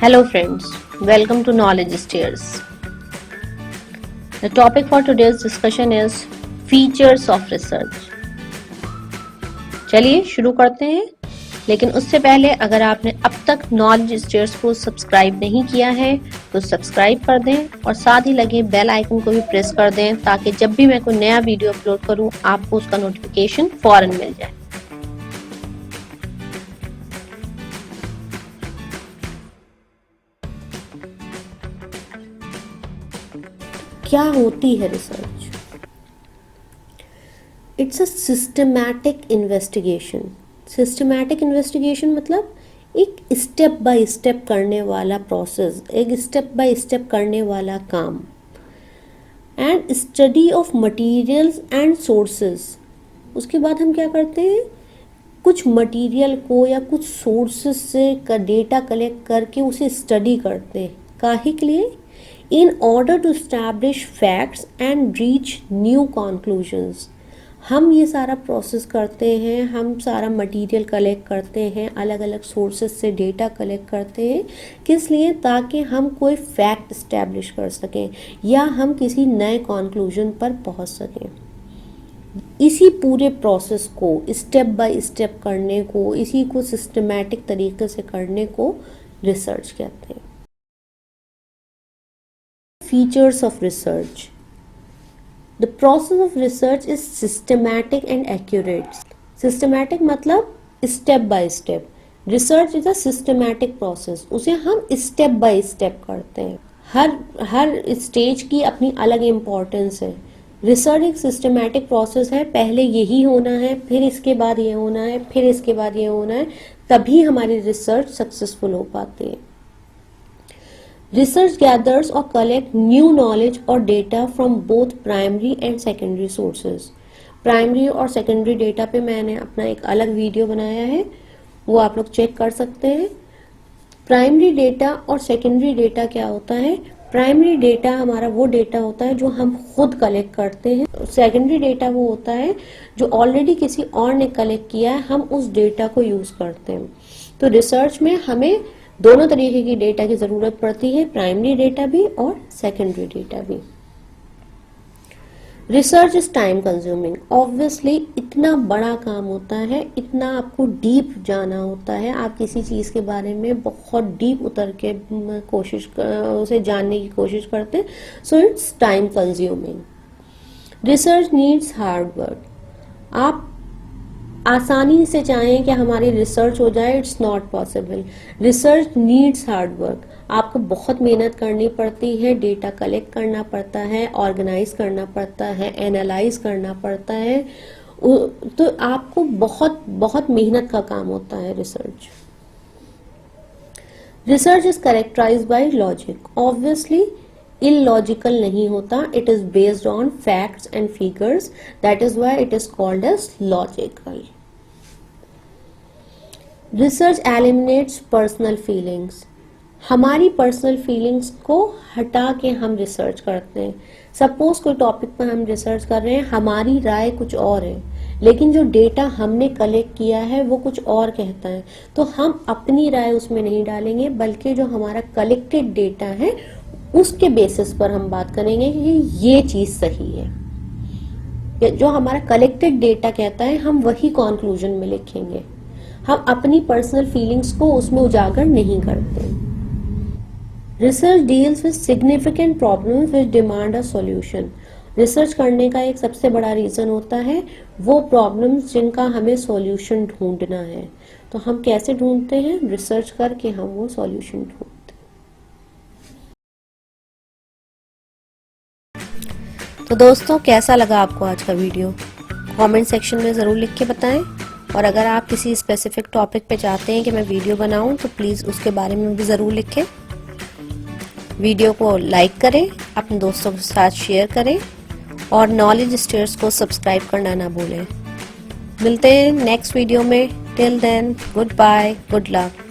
Hello friends, welcome to Knowledge Stairs. The topic for today's discussion is features of research. चलिए शुरू करते हैं, लेकिन उससे पहले अगर आपने अब तक नॉलेज स्टेयर्स को सब्सक्राइब नहीं किया है तो सब्सक्राइब कर दें और साथ ही लगे बेल आइकन को भी प्रेस कर दें ताकि जब भी मैं कोई नया वीडियो अपलोड करूं आपको उसका नोटिफिकेशन फौरन मिल जाए। क्या होती है research? It's a systematic investigation. Systematic investigation मतलब एक स्टेप बाय स्टेप करने वाला प्रोसेस, एक स्टेप बाय स्टेप करने वाला काम। And study of materials and sources. उसके बाद हम क्या करते हैं, कुछ मटेरियल को या कुछ सोर्सेस से डेटा कलेक्ट करके उसे स्टडी करते हैं। काहे के लिए? in order to establish facts and reach new conclusions। हम ये सारा प्रोसेस करते हैं, हम सारा मटेरियल कलेक्ट करते हैं, अलग अलग सोर्सेस से डेटा कलेक्ट करते हैं। किस लिए? ताकि हम कोई फैक्ट इस्टेब्लिश कर सकें या हम किसी नए कंक्लूजन पर पहुंच सकें। इसी पूरे प्रोसेस को स्टेप बाय स्टेप करने को, इसी को सिस्टमैटिक तरीके से करने को रिसर्च कहते हैं। Features of research. The process of research is systematic and accurate. Systematic मतलब step by step. Research is a systematic process. उसे हम step by step करते हैं। हर स्टेज की अपनी अलग इम्पोर्टेंस है। रिसर्च एक सिस्टमैटिक प्रोसेस है। पहले यही होना है, फिर इसके बाद ये होना है, फिर इसके बाद ये होना है, तभी हमारी रिसर्च सक्सेसफुल हो पाती है। Research gathers or collect new knowledge or data from both primary and secondary sources. Primary और secondary data पे मैंने अपना एक अलग वीडियो बनाया है, वो आप लोग चेक कर सकते हैं। Primary data और secondary data क्या होता है? Primary data हमारा वो डेटा होता है जो हम खुद कलेक्ट करते हैं। Secondary data वो होता है जो ऑलरेडी किसी और ने कलेक्ट किया है, हम उस डेटा को यूज करते हैं। तो रिसर्च में हमें दोनों तरीके की डेटा की जरूरत पड़ती है, प्राइमरी डेटा भी और सेकेंडरी डेटा भी। Research is time consuming. Obviously इतना बड़ा काम होता है, इतना आपको डीप जाना होता है, आप किसी चीज के बारे में बहुत डीप उतर के उसे जानने की कोशिश करते हैं। So it's time consuming. Research needs hard work. आप आसानी से चाहें कि हमारी रिसर्च हो जाए, it's not possible. Research needs hard work. आपको बहुत मेहनत करनी पड़ती है, डेटा कलेक्ट करना पड़ता है, ऑर्गेनाइज करना पड़ता है, एनालाइज करना पड़ता है। तो आपको बहुत बहुत मेहनत का काम होता है research. Research is characterized by logic. Obviously illogical नहीं होता, it is based on facts and figures, that is why it is called as logical. Research eliminates personal feelings. हमारी पर्सनल फीलिंग्स को हटा के हम रिसर्च करते हैं। सपोज कोई टॉपिक पर हम रिसर्च कर रहे हैं, हमारी राय कुछ और है, लेकिन जो डेटा हमने कलेक्ट किया है वो कुछ और कहता है, तो हम अपनी राय उसमें नहीं डालेंगे, बल्कि जो हमारा कलेक्टेड डेटा है उसके बेसिस पर हम बात करेंगे कि ये चीज सही है। जो हमारा कलेक्टेड डेटा कहता है हम वही कंक्लूजन में लिखेंगे। हम अपनी पर्सनल फीलिंग्स को उसमें उजागर नहीं करते। Research deals with significant problems which demand a solution. Research करने का एक सबसे बड़ा रीजन होता है वो प्रॉब्लम्स जिनका हमें सॉल्यूशन ढूंढना है। तो हम कैसे ढूंढते हैं? रिसर्च करके हम वो सॉल्यूशन ढूंढते हैं। तो दोस्तों, कैसा लगा आपको आज का वीडियो? कमेंट सेक्शन में ज़रूर लिख के बताएं। और अगर आप किसी स्पेसिफिक टॉपिक पे चाहते हैं कि मैं वीडियो बनाऊं तो प्लीज़ उसके बारे में भी ज़रूर लिखें। वीडियो को लाइक करें, अपने दोस्तों के साथ शेयर करें और नॉलेज स्टेयर्स को सब्सक्राइब करना ना भूलें। मिलते हैं नेक्स्ट वीडियो में। Till then, goodbye, good luck.